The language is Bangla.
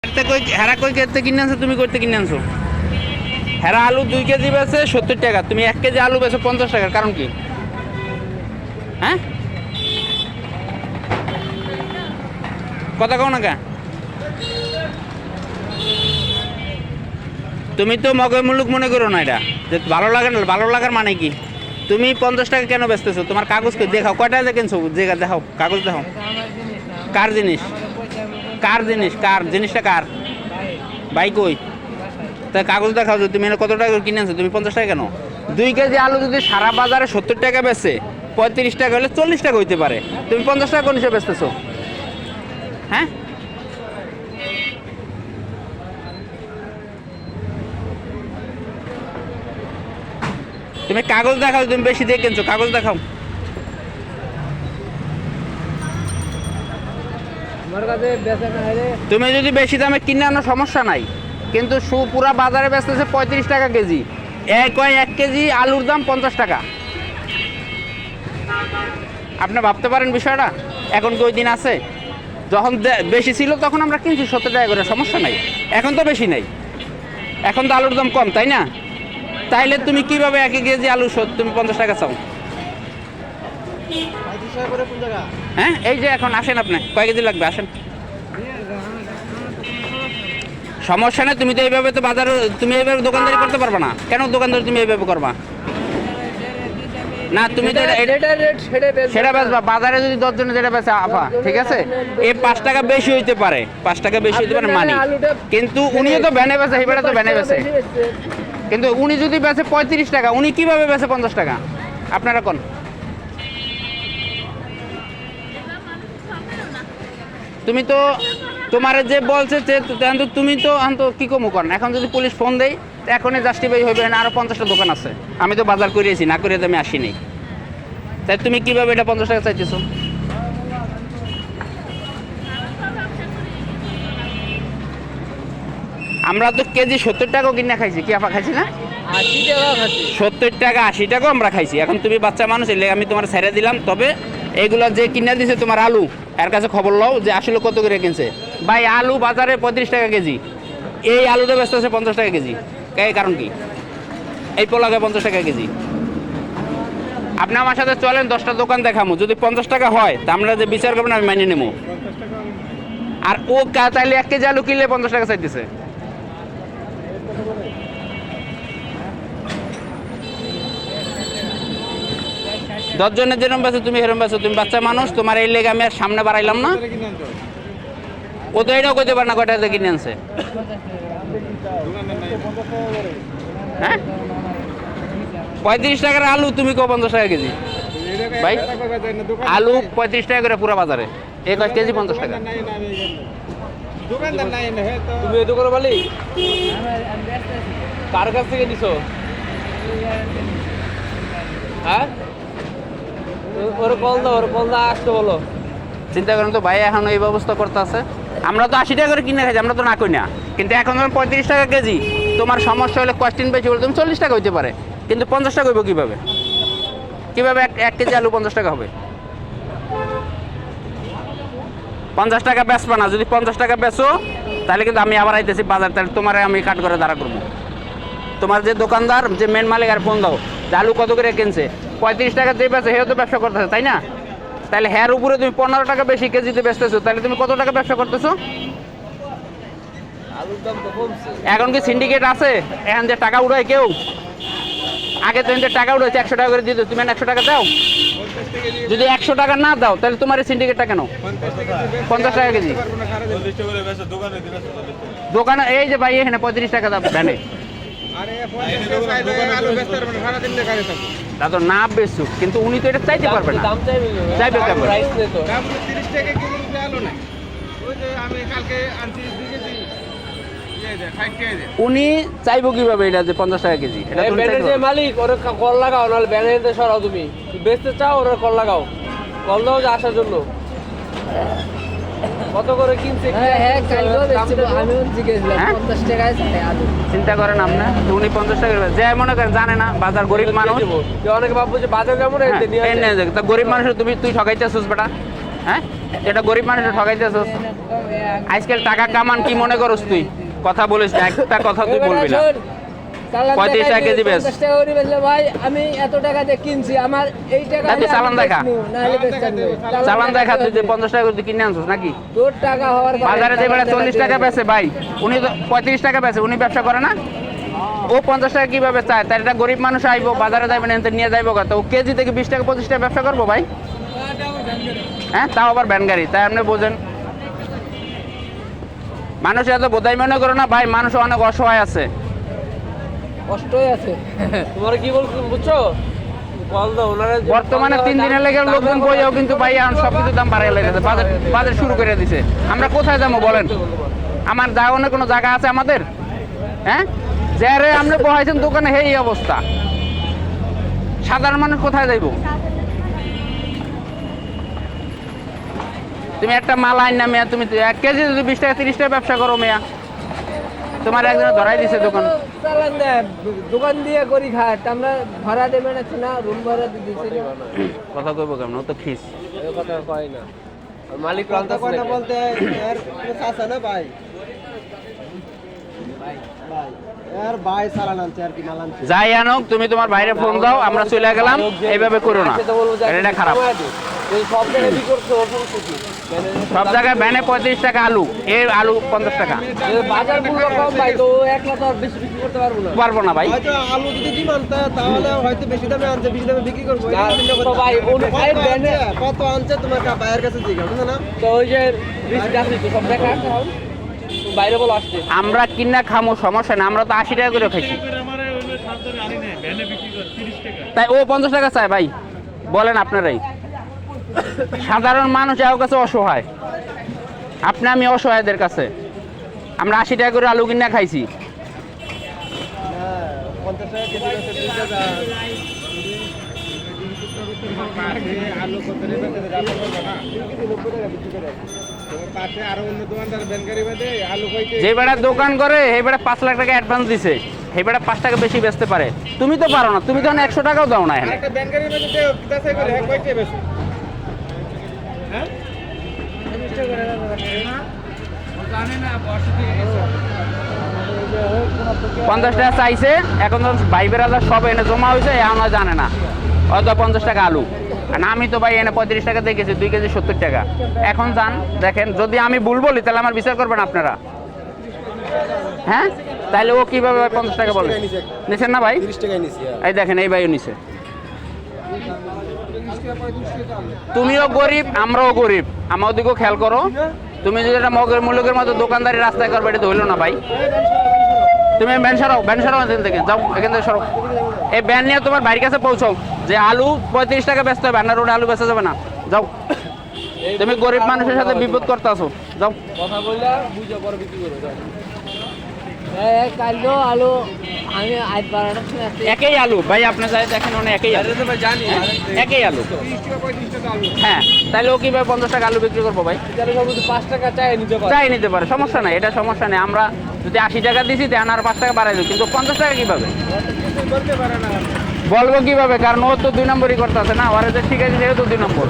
হেরা কই কেতে কিনে আনছো, তুমি করতে কিনে আনছো? হেরা আলু 2 কেজি বেছে 70 টাকা, তুমি 1 কেজি আলু বেছো 50 টাকার, কারণ কি? হ্যাঁ, কথা কও না কা? তুমি তো মগে মুলুক মনে করো না, এটা যে ভালো লাগে না। ভালো লাগার মানে কি? তুমি 50 টাকা কেন বেচতেছো? তোমার কাগজ দেখাও, কয়টা কিনছো জায়গা দেখাও, কাগজ দেখাও। কার জিনিস? কার জিনিস? কার জিনিসটা কার? ভাই কই? তা কাগজ দেখাও যে তুমি কত টাকা করে কিনে আনছো। তুমি 50 টাকা কেন? 2 কেজি আলু যদি সারা বাজারে 70 টাকা বেচে, 35 টাকা হলে 40 টাকা হইতে পারে, তুমি 50 টাকা কোন হিসেবে বেচতেছো? হ্যাঁ, তুমি কাগজ দেখাও, তুমি বেশি দিয়ে কিনছো, কাগজ দেখাও। তুমি যদি বেশি দামে কিনে আনো সমস্যা নাই, কিন্তু পুরা বাজারে বেচতেছে 35 টাকা কেজি। 1 কেজি আলুর দাম 50 টাকা। আপনি ভাবতে পারেন বিষয়টা। এখন কি ওই দিন আছে? যখন বেশি ছিল তখন আমরা কিনছি 70 টাকা করে, সমস্যা নাই। এখন তো বেশি নাই, এখন তো আলুর দাম কম, তাই না? তাইলে তুমি কিভাবে 1 কেজি আলু তুমি 50 টাকা চাও? হ্যাঁ, এই যে এখন আসেন, আপনি কয় কেজি লাগবে আসেন। সমস্যা নেই, তুমি তো এইভাবে তো বাজার, তুমি এইভাবে দোকানদারি করতে পারবে না। কেন দোকানদারি তুমি এইভাবে করবা? না, তুমি তো সেটা বেচবা। বাজারে যদি 10 জনে যেটা বেচে আফা, ঠিক আছে, এই 5 টাকা বেশি হইতে পারে, 5 টাকা বেশি হইতে পারে মানি, কিন্তু উনিও তো ভ্যানে বেচে, হিবাটা তো ভ্যানে বেচে। কিন্তু উনি যদি বেচে 35 টাকা, উনি কিভাবে বেচে 50 টাকা? আপনারা কোন? তুমি তো তোমার যে বলছে যে তুমি তো কি কমু করেন। এখন যদি পুলিশ ফোন দেয়, এখনই জাস্টিফাই হইবে না, আরো 50টা দোকান আছে। আমি তো বাজার করিয়েছি, না করিয়ে তো আমি আসিনি। তাই তুমি কিভাবে এটা 50 টাকা চাইতেছো? আমরা তো কেজি 70 টাকাও কিনে খাইছি, কি আপা খাইছি না? 70 টাকা 80 টাকাও আমরা খাইছি। এখন তুমি বাচ্চা মানুষ, এলে আমি তোমার ছেড়ে দিলাম। তবে এইগুলো যে কিনে দিছে তোমার আলু, এর কাছে খবর লও যে আসলে কত করে কিনছে। ভাই আলু বাজারে 35 টাকা কেজি, এই আলুটা ব্যস্ত আছে 50 টাকা কেজি। এই কারণ কি? এই পোলাকে 50 টাকা কেজি। আপনি আমার সাথে চলেন, 10টা দোকান দেখামো, যদি 50 টাকা হয় তা আমরা যে বিচার করবেন আমি মানিয়ে নেবো। আর ও তাইলে 1 কেজি আলু কিনলে 50 টাকা চাইতেছে। দশজনের যেরকম বেছো তুমি সেরকম বেছো, তুমি বাচ্চা মানুষ, তোমার এই লেগে আমি আর সামনে বাড়াইলাম না। ও তো এটাও কইতে পারে না কয়টা দিয়ে কিনে আনছে। হ্যাঁ, 35 টাকার আলু তুমি কো 50 টাকা কেজি? ভাই আলু 35 টাকা করে পুরো বাজারে, এই কয় কেজি 50 টাকা। তুমি এই দোকানে বলি কার কাছ থেকে নিছো? হ্যাঁ, ওর কল দাও আসতে বলো। চিন্তা করেন তো ভাই, এখন এই ব্যবস্থা করতে আছে। আমরা তো 80 টাকা করে কিনে খাইছি, আমরা তো না কই না। কিন্তু এখন যখন 35 টাকা কেজি, তোমার সমস্যা হলে কোয়েশ্চেন বেশি বলে তুমি 40 টাকা হইতে পারে, কিন্তু 50 টাকা হইব কিভাবে? কিভাবে 1 কেজি আলু 50 টাকা হবে? 50 টাকা বেচবা না। যদি 50 টাকা বেচো তাহলে কিন্তু আমি আবার আইতেছি বাজার, তাহলে তোমার আমি কাট করে দাঁড়া করবো। তোমার যে দোকানদার, যে মেন মালিক, আর ফোন দাও যে আলু কত করে কিনছে। 35 টাকা যে বেচে সেও তো ব্যবসা করতেছে, তাই না? তাহলে হ্যার উপরে তুমি 15 টাকা বেশি কেজিতে বেচতেছো, তাহলে তুমি কত টাকা ব্যবসা করতেছো? আলুর দাম তো কমছে। এখন কি সিন্ডিকেট আছে? এখন যে টাকা উড়ায় কেউ, আগে তো যে টাকা উড়াইছে 100 টাকা করে দিত, তুমি 100 টাকা দাও। যদি 100 টাকা না দাও তাহলে তোমার এই সিন্ডিকেটটা কেন? 50 টাকা কেজি দোকানে। এই যে ভাই এখানে 35 টাকা দাম ভ্যানে, তা তো না বেচুক, কিন্তু উনি তো এটা চাইতে পারবে না। চাইবে কেন? উনি চাইবো কিভাবে এটা যে 50 টাকা কেজি? এটা তো মালিক ওর কল লাগাও, নাহলে ব্যানে সরাও। তুমি বেচতে চাও, ওর কল লাগাও, কল দাও যে আসার জন্য। কত করে কিনছে? চিন্তা করেন আপনি, উনি 50 টাকা যে মনে করেন জানে না বাজার, গরিব মানুষ। অনেকে ভাববো যে বাজার কেমন, গরিব মানুষ তুই ঠকাইতেছিস বেটা। হ্যাঁ, এটা গরিব মানুষের ঠকাইতেছস। আজকাল টাকা কামান কি মনে করস তুই? কথা বলিস না, একটা কথা তুই বলবি না। 35 টাকা কেজি বেচ। 50 টাকা করে বেচলে ভাই আমি এত টাকা দিয়ে কিনছি, আমার এই টাকা তাই তো চালান দেখা। চালান দেখা তুই যে 50 টাকা করে কিনে আনছিস নাকি? তোর টাকা হওয়ার কারণে বাজারে যে বেড়া 40 টাকা বেচে ভাই, উনি তো 35 টাকা বেচে, উনি ব্যবসা করে না? ও 50 টাকা কিভাবে চায়? তার একটা গরিব মানুষ আইবো, বাজারে যাবে না, এনতে নিয়ে যাইবো কত? ও কেজি থেকে 20 টাকা 25 টাকা ব্যবসা করবো ভাই? হ্যাঁ, তাও আবার ভ্যান গাড়ি, তাই আপনি বোঝেন। মানুষ এত বোধাই মনে করো না ভাই, মানুষ অনেক অসহায় আছে। কষ্টই আছে। তোমার কি বলছো বুঝছো? কল দাও ওনারা। বর্তমানে 3 দিনের লেগে লোকজন কইও কিন্তু ভাই এখন সবকিছু দাম বাড়াই লেগেছে, বাজার শুরু করে দিছে। আমরা কোথায় যাবো বলেন? আমার যাওয়ার কোনো জায়গা আছে আমাদের? হ্যাঁ, যারে আপনি বহাইছেন দোকানে এই অবস্থা, সাধারণ মানুষ কোথায় যাইব? তুমি একটা মাল আইন না মেয়া, তুমি 1 কেজি যদি 20 টাকা 30 টাকা ব্যবসা করো মেয়া, তোমার একজন ধরাই দিছে দোকান। চালান দেয়, দোকান দিয়ে করি খাট, আমরা ভাড়া দেবে না, রুম ভাড়া দিতেছি না। কথা কইব কেমন? ও তো খিস। এই কথা কয় না। আর মালিক প্রান্ত কথা বলতে এর আছে না ভাই? ভাই এর ভাই চালান আনছে আর কি মাল আনছে। যাই আনুক, তুমি তোমার বাইরে ফোন দাও, আমরা চলে গেলাম। এইভাবে করো না, সেটা বলবো যে এটা খারাপ। এই সব জায়গায় কি করছো ওর সমস্যা কি? সব জায়গায় ভ্যানে 35 টাকা আলু, এই আলু 50 টাকা। এই বাজার মূল্য কম ভাই, তো একলা তো আর বেশি বিক্রি করতে পারবো না। পারবো না ভাই। হয়তো আলু যদি ডিমান্ড তাহলে হয়তো বেশি দামে আনছে, বেশি দামে বিক্রি করবো। না, তো ভাই অনুযায়ী ব্যানে কত আনছে তোমার ভাইয়ের কাছে জিজ্ঞাসা বুঝছো না? তো ওই যে রিস্ক আছে তো সব দেখা আছে এখন। বাইরে বলো আসছে। আমরা কিনা খামো, সমস্যা না, আমরা তো 80 টাকা করে খাইছি। তাই ও 50 টাকা চায় ভাই, বলেন আপনারাই। সাধারণ মানুষ এর কাছে অসহায়, আপনি আমি অসহায়দের কাছে। আমরা 80 টাকা করে আলু কিনা খাইছি। 50 টাকা কেজি আছে 20 টাকা। আলু কত রে বেচে রে আপনি বলবেন না? 90 টাকা বিক্রি করে। তোমার পাশে আরো অন্য দোকানদার ব্যাংকারি বাদে আলু কইতে যে বেড়া দোকান করে এই বেড়া 5 লাখ টাকা অ্যাডভান্স দিছে, এই বেড়া 5 টাকা বেশি বেচতে পারে। তুমি তো পারো না, তুমি তো 100 টাকাও দাও না এখানে। একটা ব্যাংকারি বাদে দেও কিতাছে করে হ্যাঁ কইতে বেশি। হ্যাঁ? 50 টাকা চাইছে, এখন তো ভাই বেড়াদার সব এনে জমা হয়েছে, এখন আর জানে না। হয়তো 50 টাকা আলু, আর আমি তো ভাই এনে 35 টাকা দেখেছি, 2 কেজি 70 টাকা। এখন যান দেখেন, যদি আমি ভুল বলি তাহলে আমার বিচার করবেন আপনারা। হ্যাঁ, তাহলে ও কিভাবে 50 টাকা বলে নিছেন না ভাই? 30 টাকায় নিছি। এই দেখেন, এই ভাইও নিছে। তুমিও গরিব, আমরাও গরিব, আমার দিকেও খেয়াল করো। তুমি যদি এটা মগের মূলকের মতো দোকানদারি রাস্তায় করবে, এটা তো হইলো না ভাই। তুমি ব্যান সরাও এখান থেকে, যাও এখান থেকে সরো। এই ব্যান নিয়ে তোমার বাড়ির কাছে পৌঁছাও যে আলু 35 টাকা বেচতে হবে, আর রোডে আলু বেচা যাবে না। যাও, তুমি গরিব মানুষের সাথে বিপদ করতে আসো, যাও। কথা বললা বুঝে পরে বিক্রি করো যাও। কালো আলু আমি আজ বাড়ানোর সময় একই আলু ভাই, আপনি যাই দেখেন, অনেক একই আলু, আরে তো ভাই জানি একই আলু। 30 টাকা 35 টাকা আলু। হ্যাঁ, তাহলে ও কিভাবে 50 টাকা আলু বিক্রি করবো ভাই? তাহলে সব 5 টাকা চাই নিতে পারে। চাই নিতে পারে, সমস্যা নাই, এটা সমস্যা নেই। আমরা যদি 80 টাকা দিছি, দেন আর 5 টাকা বাড়াই দিই, কিন্তু 50 টাকা কিভাবে বলতে পারে না। বলবো কিভাবে? কারণ ও তো 2 নম্বরই করতে আছে না, ওরা যে ঠিক আছে, সেও তো 2 নম্বর।